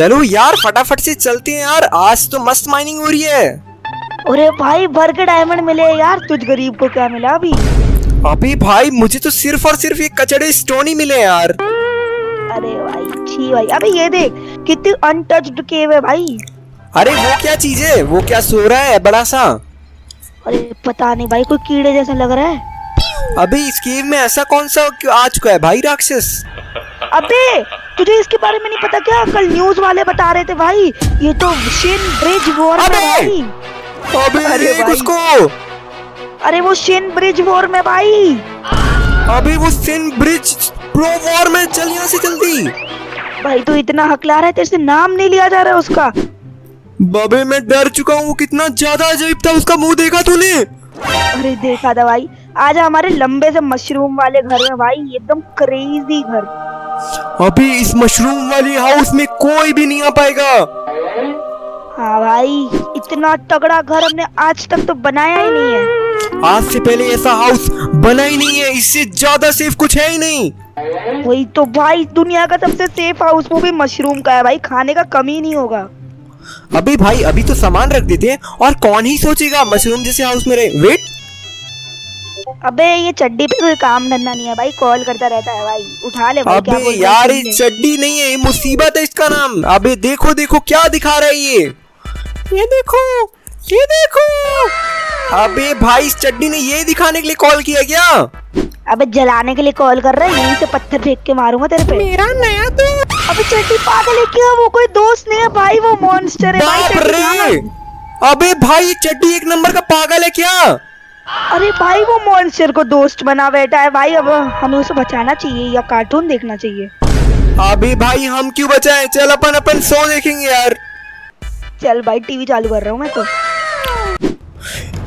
चलो यार फटाफट से चलते हैं यार, आज तो मस्त माइनिंग हो रही है। अरे भाई भर के डायमंड मिले यार, तुझ गरीब को क्या मिला अभी? अभी भाई मुझे तो सिर्फ और सिर्फ ये कचड़े स्टोन ही मिले यार। अरे भाई छी भाई, अबे ये देख कितनी अनटच्ड केव है भाई। अरे वो क्या चीज है, वो क्या सो रहा है बड़ा सा? अरे पता नहीं भाई, कोई कीड़े जैसा लग रहा है। अभी इस केव में ऐसा कौन सा आ चुका है भाई राक्षस? अबे तुझे इसके बारे में नहीं पता क्या? कल न्यूज वाले बता रहे थे भाई, ये तो शिन ब्रिज वॉर में भाई। अबे अरे भाई, उसको, अरे वो शिन ब्रिज वॉर में भाई। अभी वो शिन ब्रिज प्रो वॉर में, चल यहाँ से जल्दी। भाई तू इतना हकला रहा है, तेरे से नाम नहीं लिया जा रहा है उसका। बाबे मैं डर चुका हूँ, कितना ज्यादा अजीब था, उसका मुंह देखा तूने? अरे देखा था भाई, आज हमारे लंबे से मशरूम वाले घर में भाई, एकदम क्रेजी घर। अभी इस मशरूम वाली हाउस में कोई भी नहीं आ पाएगा। हाँ भाई, इतना तगड़ा घर हमने आज तक तो बनाया ही नहीं है। आज से पहले ऐसा हाउस बना ही नहीं है, इससे ज्यादा सेफ कुछ है ही नहीं। वही तो भाई, दुनिया का सबसे सेफ हाउस, वो भी मशरूम का है भाई, खाने का कमी नहीं होगा। अभी भाई अभी तो सामान रख देते हैं, और कौन ही सोचेगा मशरूम जैसे हाउस में रहे। वेट, अबे ये चड्डी पे कोई काम धंधा नहीं है भाई, कॉल करता रहता है भाई, उठा ले भाई। क्या अबे बोल रहा यार है? ये चड्डी नहीं है, ये मुसीबत है इसका नाम। अबे देखो देखो क्या दिखा रहा है ये देखो, ये देखो। अबे भाई इस चड्डी ने ये दिखाने के लिए कॉल किया क्या? अबे जलाने के लिए कॉल कर रहा है, यहीं से पत्थर फेंक के मारूंगा तेरे पे। मेरा नया दोस्त। अबे चड्डी पागल है क्या? वो कोई दोस्त नहीं है भाई, वो मॉन्स्टर है भाई। बाप चड्डी रे, पागल। अबे भाई ये चड्डी एक नंबर का पागल है क्या? अरे भाई वो मॉन्स्टर को दोस्त बना बैठा है भाई, अब हमें उसे बचाना चाहिए या कार्टून देखना चाहिए? अबे भाई हम क्यों बचाएं, चल अपन अपन शो देखेंगे यार। चल भाई टीवी चालू कर रहा हूँ मैं तो।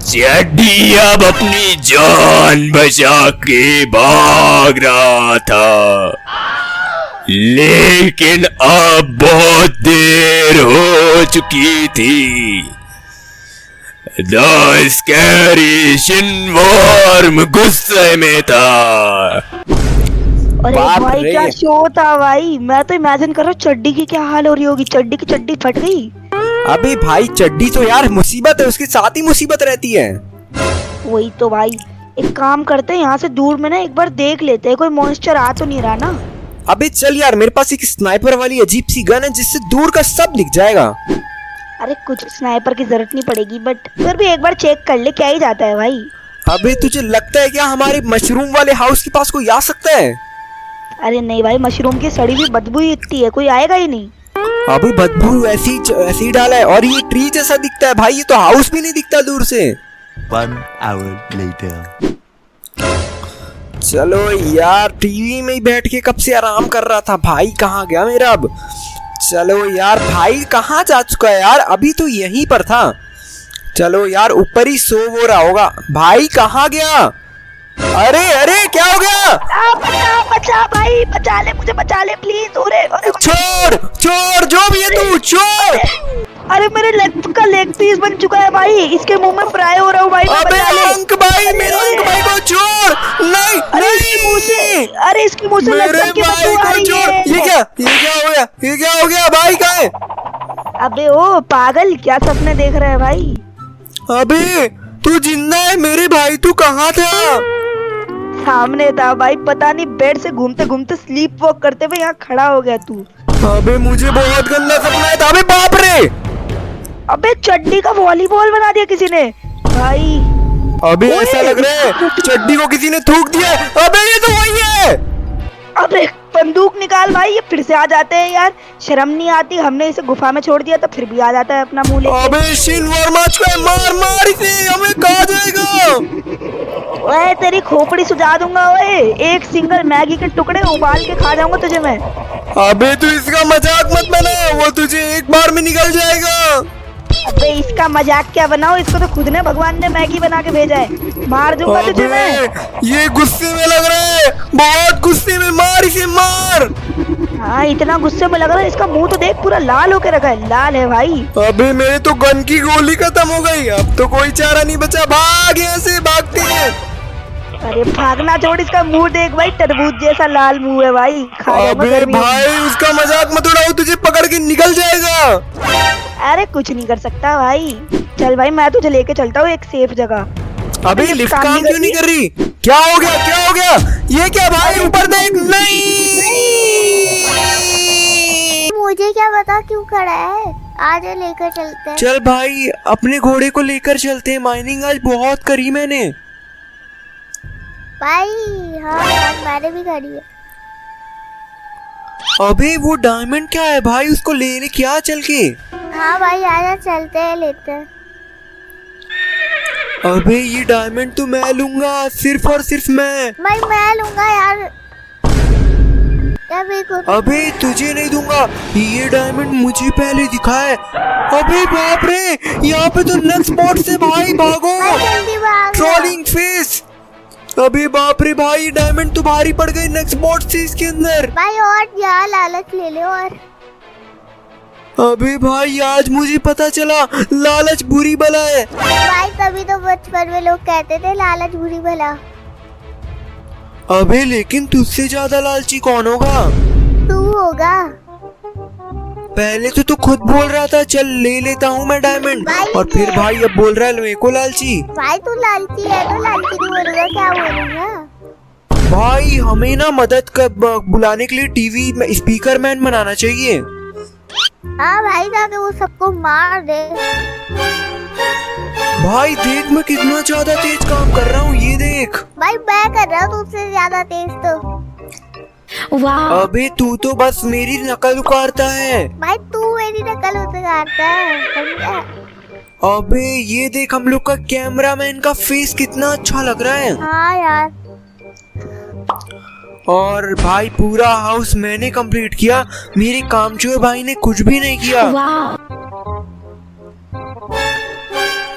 चड्डी अब अपनी जान बचा के भाग रहा था, लेकिन अब बहुत देर हो चुकी थी। द स्कैरी शिनवॉर्म गुस्से में था। अरे बाप भाई रे। क्या शो था भाई, मैं तो इमेजिन कर रहा हूँ चड्डी की क्या हाल हो रही होगी। चड्डी की चड्डी फट गई। अबे भाई चड्डी तो यार मुसीबत है, उसके साथ ही मुसीबत रहती है। वही तो भाई, एक काम करते हैं, यहाँ से दूर में ना एक बार देख लेते हैं, कोई मॉन्स्टर आ तो नहीं रहा ना। अबे चल यार, मेरे पास एक स्नाइपर वाली अजीब सी गन है जिससे दूर का सब दिख जाएगा। अरे कुछ स्नाइपर की जरूरत नहीं पड़ेगी, बट फिर भी एक बार चेक कर ले, क्या ही जाता है भाई। अबे तुझे लगता है क्या हमारे मशरूम वाले हाउस के पास कोई आ सकता है? अरे नहीं भाई, मशरूम की सड़ी हुई बदबू ही इतनी है, कोई आएगा ही नहीं। अभी बदबू ऐसी डाला है, और ये ट्री जैसा दिखता है भाई, ये तो हाउस भी नहीं दिखता दूर से। 1 hour later. चलो यार, टीवी में ही बैठ के कब से आराम कर रहा था, भाई कहाँ गया मेरा अब? चलो यार, भाई कहाँ जा चुका है यार, अभी तो यहीं पर था। चलो यार, ऊपर ही सो हो रहा होगा। भाई कहाँ गया? अरे अरे क्या हो गया? बचा बचा भाई, बचा ले मुझे, बचा ले प्लीज। अरे छोड़ छोड़, जो भी है तू छोड़। अरे मेरे लेग पीस बन चुका है भाई, इसके मुंह में फ्राई हो रहा हूँ भाई। अबे अंक भाई, मेरे अंक भाई को छोड़। नहीं अरे इसके मुंह से, अरे इसके मुंह से मेरे लटक के भाई बदबू आ को रही छोड़। है। ये क्या हो गया, ये क्या हो गया भाई? कहाँ है? अबे ओ पागल, क्या सपने देख रहा है भाई? अबे तू जिंदा है मेरे भाई, तू कहाँ था? सामने था भाई, पता नहीं बेड से घूमते घूमते स्लीप वॉक करते हुए यहाँ खड़ा हो गया तू। अबे मुझे बहुत गंदा सपना है था। अबे बाप रे, अबे चड्डी का वॉलीबॉल बना दिया किसी ने भाई। अबे ऐसा लग रहा है चड्डी को किसी ने थूक दिया है। अबे ये तो वही है। अबे बंदूक निकाल भाई, ये फिर से आ जाते हैं यार, शर्म नहीं आती? हमने इसे गुफा में छोड़ दिया तो फिर भी आ जाता है अपना मुंह लेके। अबे शिनवॉर्म आ चुका है, मार मार इसे, हमें कहाँ जाएगा? ओए तेरी खोपड़ी सुझा दूंगा ओए, एक सिंगल मैगी के टुकड़े उबाल के खा जाऊंगा तुझे मैं। अबे तू इसका मजाक मत बना, वो तुझे एक बार में निकल जाएगा। अबे इसका मजाक क्या बनाओ, इसको तो खुद ने भगवान ने मैगी बना के भेजा है, मार दूंगा तुझे मैं। अबे ये गुस्से में लग रहा है, बहुत गुस्से में, मार इसे मार। हाँ इतना गुस्से में लग रहा है, इसका मुंह तो देख पूरा लाल होके रखा है, लाल है भाई। अबे मेरे तो गन की गोली खत्म हो गई, अब तो कोई चारा नहीं बचा, भाग यहाँ से, भागते हैं। अरे भागना छोड़, इसका मुंह देख भाई, तरबूज जैसा लाल मुंह है भाई, खा जाऊंगा अबे गर्मी में। भाई उसका मजाक मत उड़ाओ, तुझे पकड़ के निकल जाएगा। अरे कुछ नहीं कर सकता भाई। चल भाई मैं तुझे लेके चलता हूँ एक सेफ जगह। अबे लिफ्ट काम क्यों नहीं कर रही? क्या हो गया, क्या हो गया? ये क्या भाई, ऊपर देख। नहीं, मुझे क्या पता क्यों खड़ा है। आज लेकर चलते हैं। चल भाई अपने घोड़े को लेकर चलते हैं। माइनिंग आज बहुत करी मैंने। भाई हाँ आज मैंने भी करी है। अबे वो डायमंड क्या है भाई, उसको लेने क्या चल के? हाँ भाई आजा चलते हैं लेते हैं। अबे ये डायमंड तो मैं लूंगा, सिर्फ और सिर्फ मैं। भाई मैं लूंगा यार। बिल्कुल। अबे तुझे नहीं दूंगा, ये डायमंड मुझे पहले दिखा है। अबे बाप रे, यहाँ पे तो नक्स बॉट से भाई, भागो। जल्दी भाग। Trolling face. अबे बाप रे भाई, डायमंड तो भारी पड़ गई नक्स बॉट से इसके अंदर। भाई और यहाँ लालच ले लो और। अबे भाई आज मुझे पता चला लालच बुरी बला है। भाई तभी तो बचपन में लोग कहते थे लालच बुरी भला। अबे लेकिन तुझसे ज्यादा लालची कौन होगा? तू होगा। पहले तो तू खुद बोल रहा था चल ले लेता हूँ मैं डायमंड, और फिर भाई अब बोल रहा है मेरे को लालची। भाई तू लालची है तो लालची नहीं बोलूंगा, क्या बोलूंगा। भाई हमें ना मदद कर बुलाने के लिए टीवी में स्पीकर मैन बनाना चाहिए। हाँ भाई ताकि वो सबको मार दे। भाई देख मैं कितना ज्यादा तेज काम कर रहा हूँ, ये देख। भाई मैं कर रहा हूँ तुझसे ज्यादा तेज तो। वाह। अबे तू तो बस मेरी नकल उतारता है। भाई तू मेरी नकल उतारता है समझा? अबे ये देख हम लोग का कैमरामैन का फेस कितना अच्छा लग रहा है। हाँ यार। और भाई पूरा हाउस मैंने कंप्लीट किया, मेरे कामचोर भाई ने कुछ भी नहीं किया।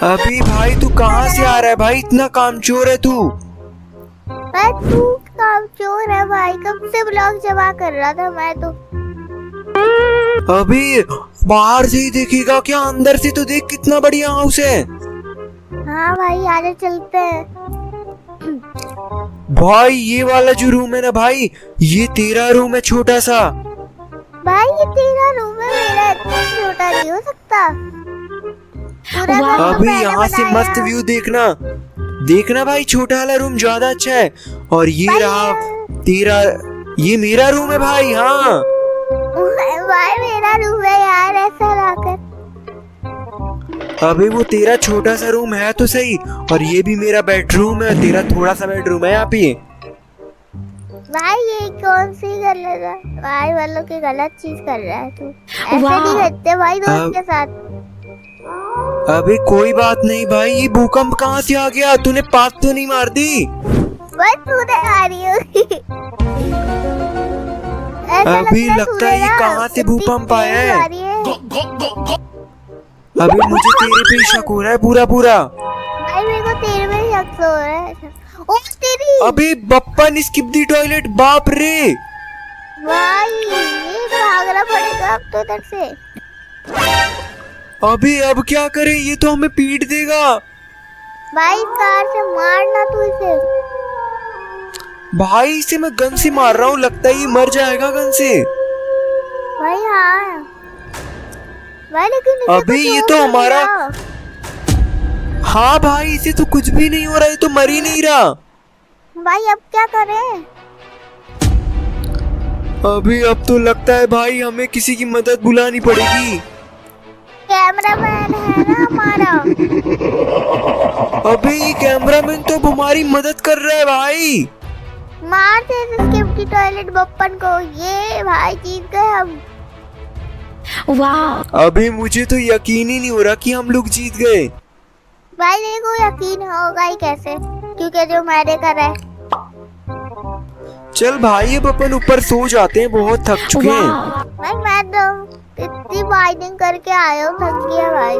अभी भाई तू कहाँ से आ रहा है भाई, इतना कामचोर है तू। भाई तू कामचोर है भाई, कब से ब्लॉग जमा कर रहा था मैं तो। अभी बाहर से ही देखेगा क्या, अंदर से तो देख कितना बढ़िया हाउस है। हाँ भाई आगे चलते हैं। भाई ये वाला जो रूम है ना भाई, ये तेरा रूम है छोटा सा। भाई ये तेरा रूम है, मेरा इतना छोटा नहीं हो सकता। पूरा घर तो अभी मैंने यहाँ से बनाया। मस्त व्यू देखना, देखना भाई छोटा वाला रूम ज्यादा अच्छा है। और ये भाई रहा तेरा, ये मेरा रूम है भाई। हाँ भाई मेरा रूम है यार, ऐसा लाकर। अभी वो तेरा छोटा सा रूम है तो सही, और ये भी मेरा बेडरूम है, तेरा थोड़ा सा बेडरूम है यहाँ पे। भाई ये कौन सी गलत है भाई, वालों की गलत चीज कर रहा है तू। ऐसे नहीं करते भाई दोस्त के साथ। अबे कोई बात नहीं भाई, ये भूकंप कहाँ से आ गया, तूने पात तो नहीं मार दी? बस तूने आ रही होगी। अभी लगता है ये कहाँ से भूकंप आया है। अभी मुझे तेरे पे शक हो रहा है पूरा पूरा। भाई मेरे को तेरे में शक हो रहा है। ओ तेरी। अभी बप्पन स्किप दी टॉयलेट, बाप रे। भाई ये भागना पड़ेगा अब तो इधर से। अभी अब क्या करें, ये तो हमें पीट देगा। भाई कार से मारना तू इसे। भाई इसे मैं गन से मार रहा हूँ, लगता है ये मर जाएगा गन से। भाई हाँ भाई लेकिन इसे अभी कुछ ये हो तो नहीं हमारा। रहा। हाँ भाई इसे तो कुछ भी नहीं हो रहा है, तो मर ही नहीं रहा। भाई अब क्या करें। अभी अब तो लगता है भाई हमें किसी की मदद बुलानी पड़ेगी। कैमरामैन है ना हमारा। अबे ये कैमरामैन तो अब हमारी मदद कर रहा है भाई। मार दे स्किप की टॉयलेट बप्पन को। ये भाई जीत गए हम। वाह। अभी मुझे तो यकीन ही नहीं हो रहा कि हम लोग जीत गए। भाई मेरे को यकीन होगा ही कैसे, क्योंकि जो मैंने करा है। चल भाई अब अपन ऊपर सो जाते हैं, बहुत थक चुके हैं। भाई मैं तो इतनी बाइडिंग करके आया हूँ, थक गया भाई।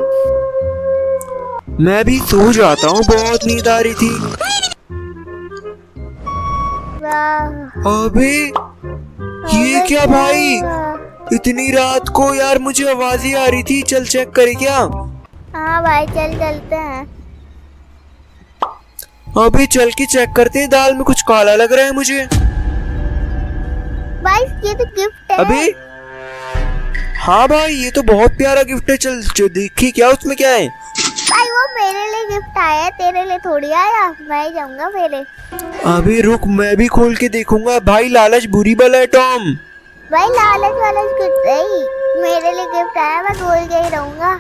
मैं भी सो जाता हूँ, बहुत नींद आ रही थी। वाह। अबे ये क्या भाई, इतनी रात को यार मुझे आवाजें आ रही थी, चल चेक करे क्या। हाँ भाई चल चलते हैं। अभी चल के चेक करते हैं, दाल में कुछ काला लग रहा है मुझे। भाई ये तो गिफ्ट है। अबे हाँ भाई ये तो बहुत प्यारा गिफ्ट है। चल जो देखी क्या उसमें क्या है। भाई वो मेरे लिए गिफ्ट आया है, तेरे लिए थोड़ी आया। मैं ही जाऊंगा पहले। अभी रुक मैं भी खोल के देखूंगा। भाई लालच बुरी बला है टॉम। भाई लालच वालच कुछ नहीं, मेरे लिए गिफ्ट आया, मैं खोल के ही रहूंगा।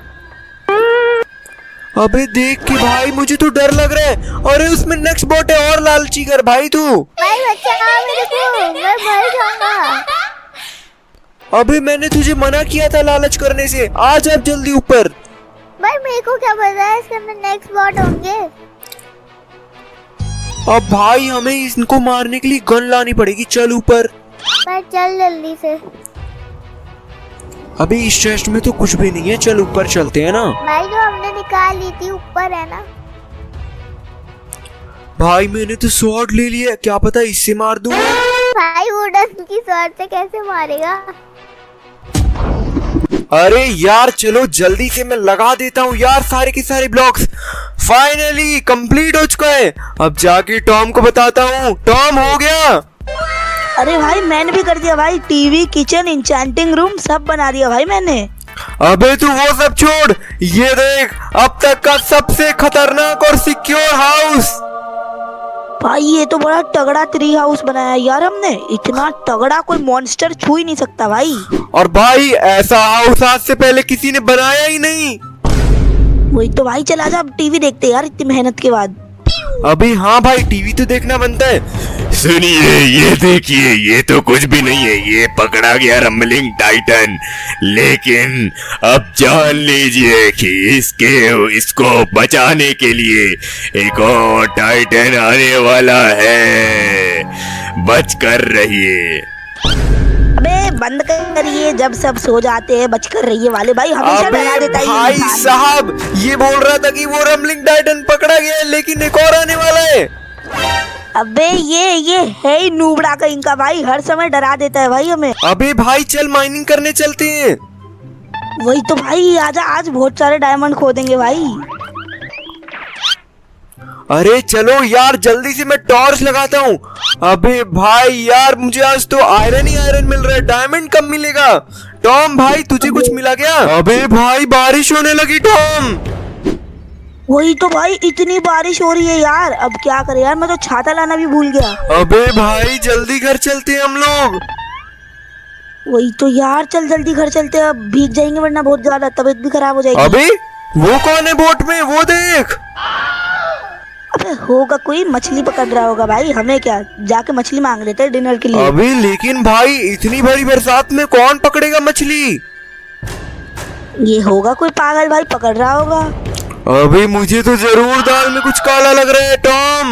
अबे देख के भाई मुझे तो डर लग रहा है। अरे उसमें नेक्स्ट बॉट है और लालची कर भाई तू। भाई बच्चा मेरे को, मैं मर जाऊंगा। अबे मैंने तुझे मना किया था लालच करने से। आ जा जल्दी ऊपर। भाई मेरे को क्या पता है इसके अंदर नेक्स्ट बॉट होंगे। अब भाई हमें इनको मारने के लिए गन लानी पड़ेगी। चल ऊपर। भाई चल जल्दी से। अभी इस चेस्ट में तो कुछ भी नहीं है। चल ऊपर चलते हैं ना। भाई जो हमने निकाल ली थी ऊपर है ना। भाई मैंने तो स्वॉर्ड ले लिया, क्या पता इससे मार दूं। भाई वुडन की स्वॉर्ड से कैसे मारेगा। अरे यार चलो जल्दी से मैं लगा देता हूँ यार सारे के सारे ब्लॉक्स। फाइनली कंप्लीट हो चुका है। अब जाके टॉम को बताता हूँ। टॉम हो गया। अरे भाई मैंने भी कर दिया भाई। टीवी, किचन, इंचेंटिंग रूम सब बना दिया भाई मैंने। अबे तू वो सब छोड़, ये देख अब तक का सबसे खतरनाक और सिक्योर हाउस। भाई ये तो बड़ा तगड़ा ट्री हाउस बनाया यार हमने। इतना तगड़ा कोई मॉन्स्टर छू ही नहीं सकता भाई। और भाई ऐसा हाउस आज से पहले किसी ने बनाया ही नहीं। वही तो भाई। चल आजा अब टीवी देखते यार इतनी मेहनत के बाद। अभी हाँ भाई टीवी तो देखना बनता है। सुनिए, ये देखिए, ये तो कुछ भी नहीं है। ये पकड़ा गया रम्बलिंग टाइटन, लेकिन अब जान लीजिए कि इसको बचाने के लिए एक और टाइटन आने वाला है। बच कर रहिए। अबे बंद करिए, जब सब सो जाते हैं बच कर रहिए वाले भाई हमेशा डरा अबे देता है ये भाई इंसान। साहब ये बोल रहा था कि वो रम्बलिंग टाइटन पकड़ा गया है, लेकिन एक और आने वाला है। अबे ये है ही नूबड़ा का इनका भाई, हर समय डरा देता है भाई हमें। अबे भाई चल माइनिंग करने चलते हैं। वही तो भाई आजा, आज बहुत सारे डायमंड खोदेंगे भाई। अरे चलो यार जल्दी से मैं टॉर्च लगाता हूँ। अबे भाई यार मुझे आज तो आयरन ही आयरन मिल रहा है, डायमंड कब मिलेगा। टॉम भाई तुझे कुछ मिला क्या। अबे भाई बारिश होने लगी टॉम। वही तो भाई इतनी बारिश हो रही है यार, अब क्या करें यार, मैं तो छाता लाना भी भूल गया। अबे भाई जल्दी घर चलते हैं हम लोग। वही तो यार, चल जल्दी घर चलते हैं, अब भीग जाएंगे वरना बहुत ज्यादा तबीयत भी खराब हो जाएगी। अबे वो कौन है बोट में, वो देख। अबे होगा कोई, मछली पकड़ रहा होगा भाई, हमें क्या, जाके मछली मांग लेते हैं डिनर के लिए। अबे लेकिन भाई इतनी बड़ी बरसात में कौन पकड़ेगा मछली। ये होगा कोई पागल भाई पकड़ रहा होगा। अबे मुझे तो जरूर दाल में कुछ काला लग रहा है टॉम।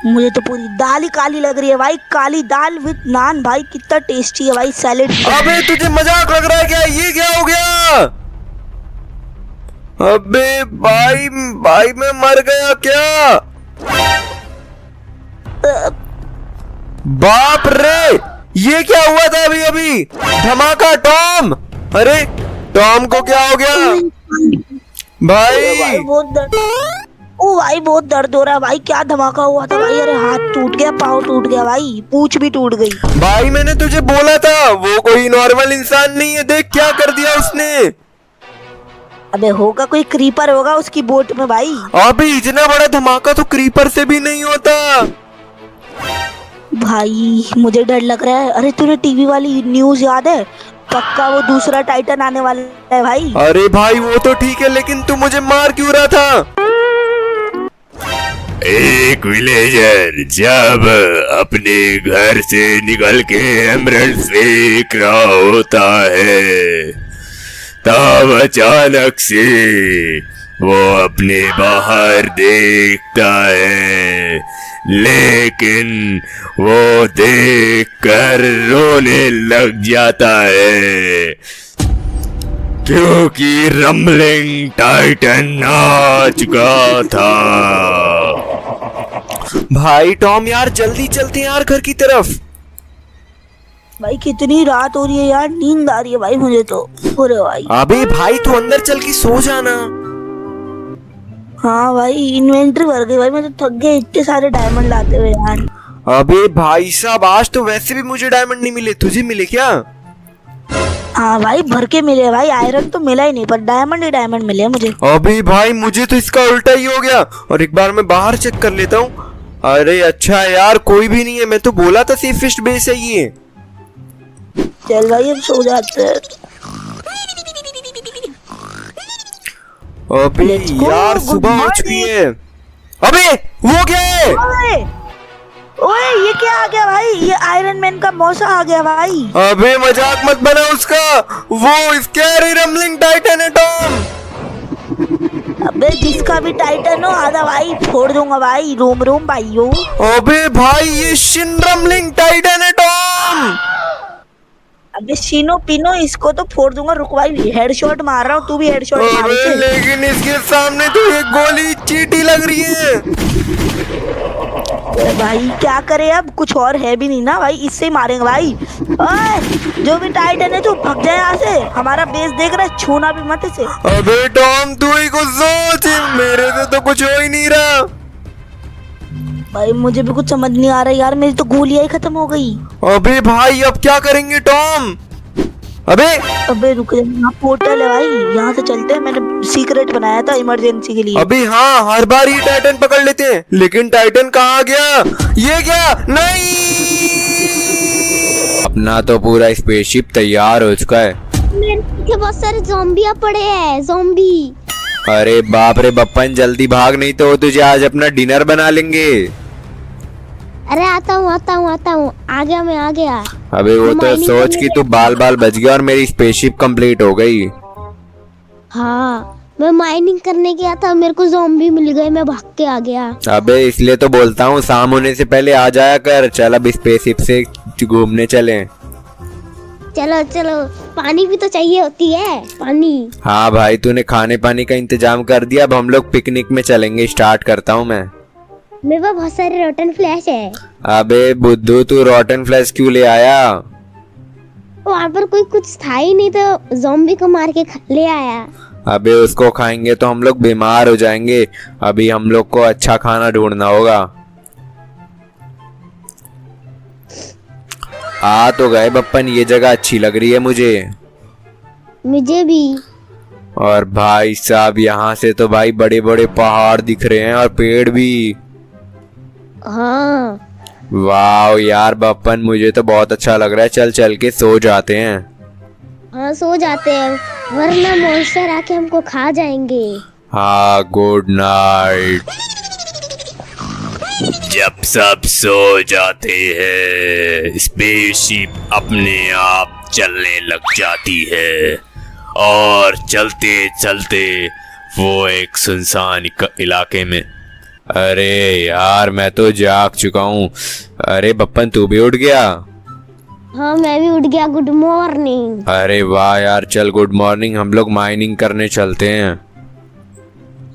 मुझे तो पूरी दाल ही काली लग रही है भाई, काली दाल विद नान भाई, कितना टेस्टी है भाई सैलेड। अबे तुझे मजाक लग रहा है क्या, ये क्या हो गया। अबे भाई भाई मैं मर गया क्या। बाप रे ये क्या हुआ था अभी अभी, धमाका टॉम। अरे टॉम को क्या हो गया भाई। बहुत दर्द, ओ भाई बहुत दर्द हो रहा है भाई, क्या धमाका हुआ था भाई। अरे हाथ टूट गया, पाँव टूट गया भाई, पूंछ भी टूट गई। भाई मैंने तुझे बोला था वो कोई नॉर्मल इंसान नहीं है, देख क्या कर दिया उसने। अबे होगा कोई क्रीपर होगा उसकी बोट में भाई। अभी इतना बड़ा धमाका तो क्रीपर से भी नहीं होता भाई, मुझे डर लग रहा है। अरे तूने टीवी वाली न्यूज याद है, पक्का वो दूसरा टाइटन आने वाला है भाई। अरे भाई वो तो ठीक है, लेकिन तू मुझे मार क्यों रहा था। एक विलेजर जब अपने घर से निकल के एमरल्ड फेंक रहा होता है, तब अचानक से वो अपने बाहर देखता है, लेकिन वो देखकर रोने लग जाता है, क्योंकि रम्बलिंग टाइटन आ चुका था। भाई टॉम यार जल्दी चलते हैं यार घर की तरफ। भाई कितनी रात हो रही है यार, नींद आ रही है भाई मुझे तो। अरे भाई अबे भाई तू अंदर चल के सो जाना। हाँ भाई इन्वेंटरी भर गई भाई, मैं तो थक गया इतने सारे डायमंड लाते हुए यार। अबे भाई साहब आज तो वैसे भी मुझे डायमंड नहीं मिले, तुझे मिले क्या। हाँ भाई भर के मिले भाई, आयरन तो मिला ही नहीं पर डायमंड ही डायमंड मिले मुझे। अबे भाई मुझे तो इसका उल्टा ही हो गया। और एक बार मैं बाहर चेक कर लेता हूँ। अरे अच्छा यार कोई भी नहीं है, मैं तो बोला था सेफेस्ट बेस है ये। चल भाई अब सो जाते हैं। अबे Let's go, यार good सुबह हो morning. चुकी है। अबे वो क्या है? ओए ओए ये क्या आ गया भाई, ये आयरन मैन का मौसा आ गया भाई। अबे मजाक मत बना उसका, वो स्कैरी रम्बलिंग टाइटन है टॉम। अबे जिसका भी टाइटन हो आधा भाई फोड़ दूंगा भाई, रोम रोम भाइयों। अबे भाई ये शिन रम्बलिंग टाइटन है टॉम। अबे शीनो पिनो इसको तो फोड़ दूंगा, रुक भाई हेडशॉट मार रहा हूँ, तू भी हेडशॉट मार अबे इसे। लेकिन इसके सामने तो एक गोली चीटी लग रही है। अरे भाई क्या करे अब, कुछ और है भी नहीं ना भाई, इससे ही मारेंगे भाई। ओए जो भी टाइटन है तू भाग जाए यहाँ से, हमारा बेस देख रहा है, छूना भी मत इसे। अबे टॉम तू ही कुछ सोच, मेरे से तो कुछ हो ही नहीं रहा। भाई मुझे भी कुछ समझ नहीं आ रहा यार, मेरी तो गोलियां ही खत्म हो गई। अबे भाई अब क्या करेंगे टॉम? अबे अबे रुक जा, यहाँ पोर्टल है भाई, यहाँ से चलते हैं, मैंने सीक्रेट बनाया था इमरजेंसी के लिए। अबे हाँ हर बार ही टाइटन पकड़ लेते हैं, लेकिन टाइटन कहाँ गया? ये क्या? नहीं, अपना तो पूरा स्पेसशिप तैयार हो चुका है। मेरे पीछे बहुत सारे ज़ॉम्बियाँ पड़े हैं, ज़ॉम्बी। अरे बाप रे बप्पन जल्दी भाग, नहीं तो तुझे आज अपना डिनर बना लेंगे। अरे आता हूँ आ गया मैं, आ गया। अबे वो तो mining सोच करने कि तू बाल बाल बच गया और मेरी स्पेसशिप कंप्लीट हो गई। हाँ मैं माइनिंग करने गया था, मेरे को ज़ॉम्बी मिल गए, मैं भाग के आ गया। अबे इसलिए तो बोलता हूँ शाम होने से पहले आ जाया कर। चल अब स्पेसशिप से घूमने चलें। चलो चलो, पानी भी तो चाहिए होती है, पानी। हाँ भाई तूने खाने पानी का इंतजाम कर दिया, अब हम लोग पिकनिक में चलेंगे। स्टार्ट करता हूँ मैं। मेरे पास बहुत सारे रोटन फ्लैश है। अबे बुद्धू तू रॉटन फ्लैश क्यों ले आया? वहाँ पर कोई कुछ था ही नहीं तो ज़ॉम्बी को मार के ले आया। अबे उसको खाएंगे तो हम लोग बीमार हो जाएंगे। अभी हम लोग को अच्छा खाना ढूंढना होगा। आ तो गए बप्पन, ये जगह अच्छी लग रही है मुझे। मुझे भी। और भाई साहब यहाँ से तो भाई बड़े बड़े पहाड़ दिख रहे हैं और पेड़ भी। हाँ वाह यार बप्पन मुझे तो बहुत अच्छा लग रहा है। चल चल के सो जाते हैं। हाँ सो जाते हैं, वरना मॉन्स्टर आके हमको खा जाएंगे। हाँ गुड नाइट। जब सब सो जाते हैं स्पेसशिप अपने आप चलने लग जाती है और चलते चलते वो एक सुनसान इलाके में। अरे यार मैं तो जाग चुका हूँ। अरे बप्पन तू भी उठ गया? हाँ मैं भी उठ गया, गुड मॉर्निंग। अरे वाह यार चल गुड मॉर्निंग, हम लोग माइनिंग करने चलते हैं।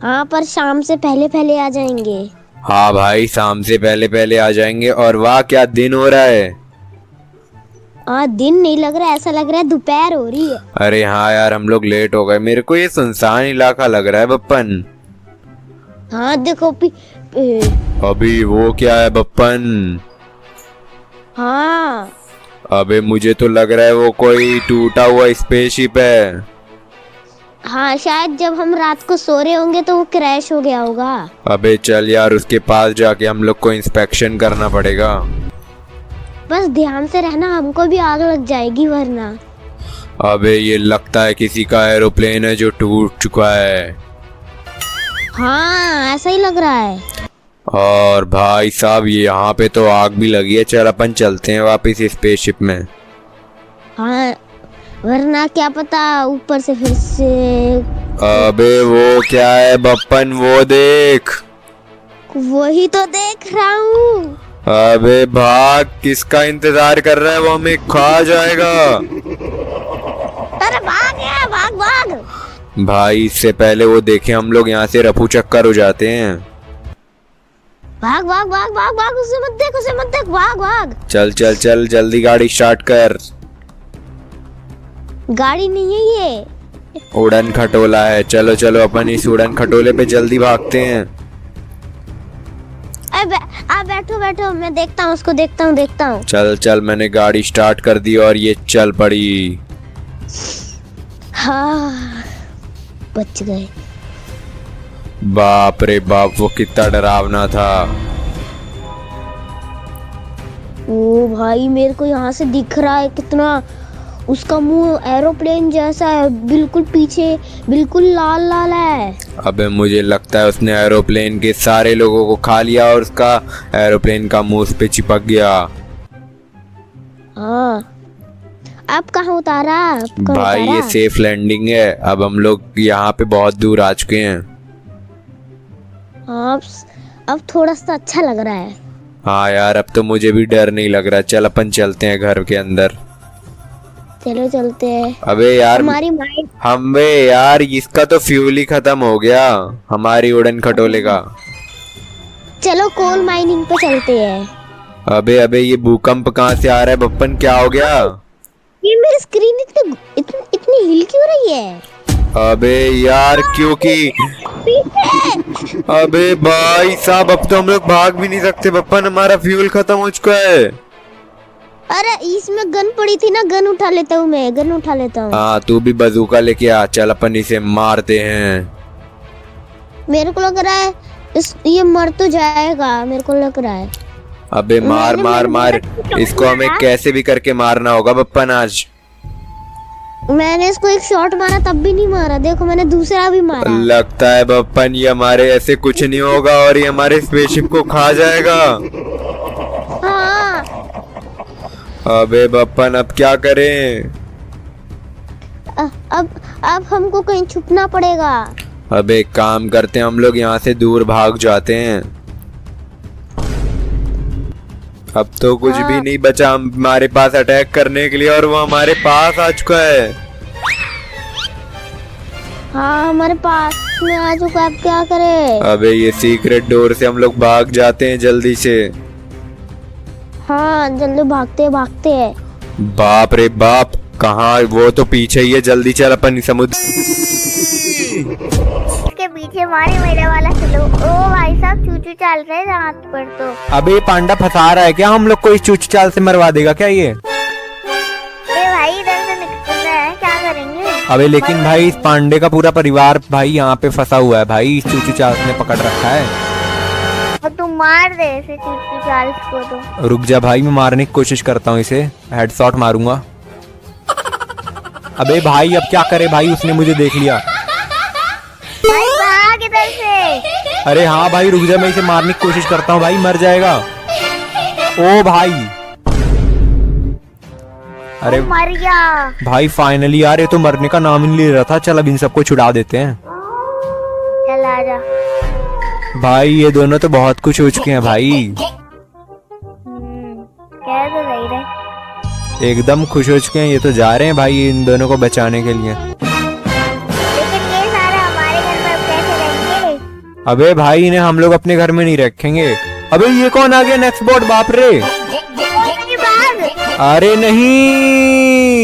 हाँ पर शाम से पहले पहले आ जाएंगे। हाँ भाई शाम से पहले पहले आ जाएंगे। और वाह क्या दिन हो रहा है। हाँ दिन नहीं लग रहा, ऐसा लग रहा है दोपहर हो रही है। अरे हाँ यार हम लोग लेट हो गए, मेरे को ये सुनसान इलाका लग रहा है बप्पन। हाँ देखो अभी वो क्या है बप्पन? हाँ अबे मुझे तो लग रहा है वो कोई टूटा हुआ स्पेसशिप है। हाँ शायद जब हम रात को सो रहे होंगे तो वो क्रैश हो गया होगा। अबे चल यार उसके पास जाके हम लोग को इंस्पेक्शन करना पड़ेगा। बस ध्यान से रहना, हमको भी आग लग जाएगी वरना। अबे ये लगता है किसी का एरोप्लेन है जो टूट चुका है। हाँ ऐसा ही लग रहा है। और भाई साहब ये यहाँ पे तो आग भी लगी है। चल अपन चलते हैं वापस स्पेसशिप में। हाँ वरना क्या पता ऊपर से फिर से। अबे वो क्या है बप्पन? वो देख। वही तो देख रहा हूँ। अबे भाग, किसका इंतजार कर रहा है? वो हमें खा जाएगा। अरे भाग यार, भाग भाग। भाई इससे पहले वो देखे हम लोग यहाँ से रफू चक्कर हो जाते हैं। भाग भाग भाग भाग भाग, उसे मत देख, उसे मत देख, भाग भाग। चल चल चल जल्दी गाड़ी स्टार्ट कर। गाड़ी नहीं है ये, उड़न खटोला है। चलो चलो अपन इस उड़न खटोले पे जल्दी भागते हैं। आप बैठो बैठो, मैं देखता हूँ उसको, देखता हूँ। चल चल मैंने गाड़ी स्टार्ट कर दी और ये चल पड़ी। हाँ, बच गए। बाप रे बाप, वो कितना डरावना था। ओ भाई, मेरे को यहाँ से दिख रहा है कितना, उसका मुंह एरोप्लेन जैसा है, बिल्कुल पीछे बिल्कुल लाल लाल है। अबे मुझे लगता है उसने एरोप्लेन के सारे लोगों को खा लिया और उसका एरोप्लेन का मुंह उस पे चिपक गया। हाँ, अब कहाँ उतारा? भाई ये सेफ लैंडिंग है, अब हम लोग यहाँ पे बहुत दूर आ चुके हैं। हाँ, अब थोड़ा सा अच्छा लग रहा है। हाँ यार, अब तो मुझे भी डर नहीं लग रहा। चल अपन चलते हैं घर के अंदर। चलो चलते हैं। अबे यार, हमारी माइंड, हम्बे यार, इसका तो फ्यूल ही खत्म हो गया, हमारी उड़न खटोले का। चलो कोल माइनिंग पे चलते हैं। अबे अबे, ये भूकंप कहाँ से आ रहा है बप्पन, क्या हो गया? ये मेरी स्क्रीन इतनी हिल क्यों रही है? अबे यार, क्योंकि अबे भाई साहब, अब तो हम लोग भाग भी नहीं सकते बप्पन, हमारा फ्यूल खत्म हो चुका है। अरे इसमें गन पड़ी थी ना, गन उठा लेता हूँ मैं, गन उठा लेता हूँ। हाँ, तू भी बंदूका लेके आ, चल अपन इसे मारते हैं। मेरे को लग रहा है ये मर तो जाएगा, मेरे को लग रहा है। अबे मार मार मार, इसको हमें कैसे भी करके मारना होगा बप्पन आज। मैंने इसको एक शॉट मारा तब भी नहीं मारा, देखो मैंने दूसरा भी मारा। लगता है बप्पन ये हमारे ऐसे कुछ नहीं होगा और ये हमारे स्पेसशिप को खा जाएगा। हाँ, अबे बप्पन, अब क्या करें? अब हमको कहीं छुपना पड़ेगा। अबे एक काम करते हैं, हम लोग यहाँ से दूर भाग जाते हैं। अब तो कुछ भी नहीं बचा हमारे पास अटैक करने के लिए, और वो हमारे पास आ चुका है। हाँ, हमारे पास में आ चुका है, अब क्या करें? अबे ये सीक्रेट डोर से हम लोग भाग जाते हैं जल्दी से। हाँ, जल्दी भागते भागते हैं। बाप रे बाप, कहाँ? वो तो पीछे ही है, जल्दी चल अपन समुद्र इसके पीछे मारे मेरे वाला चलो। ओ भाई साहब, चूचू चल रहे हैं हाथ पर तो। अबे पांडा फंसा रहा है क्या हम लोग को? इस चूच चाल से मरवा देगा क्या ये? ए भाई, इधर से निकल रहा है, क्या करेंगे? अबे लेकिन भाई, इस पांडे का पूरा परिवार भाई यहाँ पे फंसा हुआ है भाई, इस चूचू चाल ने पकड़ रखा है। और तू मार दे इसे चूचू चाल को तो। रुक जा भाई, मैं मारने की कोशिश करता हूँ इसे, हेडशॉट मारूंगा। अबे भाई, अब क्या करे भाई, उसने मुझे देख लिया। भाई भाग इधर से। अरे हाँ भाई, रुक जा, मैं इसे मारने की कोशिश करता हूँ भाई, मर जाएगा। ओ भाई, अरे मर गया। भाई फाइनली यार, ये तो मरने का नाम ही नहीं ले रहा था। चल अब इन सबको छुड़ा देते हैं। चल आजा। भाई ये दोनों तो बहुत खुश हो चुके हैं भाई, कह तो सही रहे। एकदम खुश हो चुके हैं। ये तो जा रहे हैं भाई इन दोनों को बचाने के लिए। लेकिन ये सारे हमारे घर में अब कैसे रहेंगे? अबे भाई, इन्हें हम लोग अपने घर में नहीं रखेंगे। अबे ये कौन आ गया नेक्स्ट बोट? बाप रे, भाग। अरे नहीं।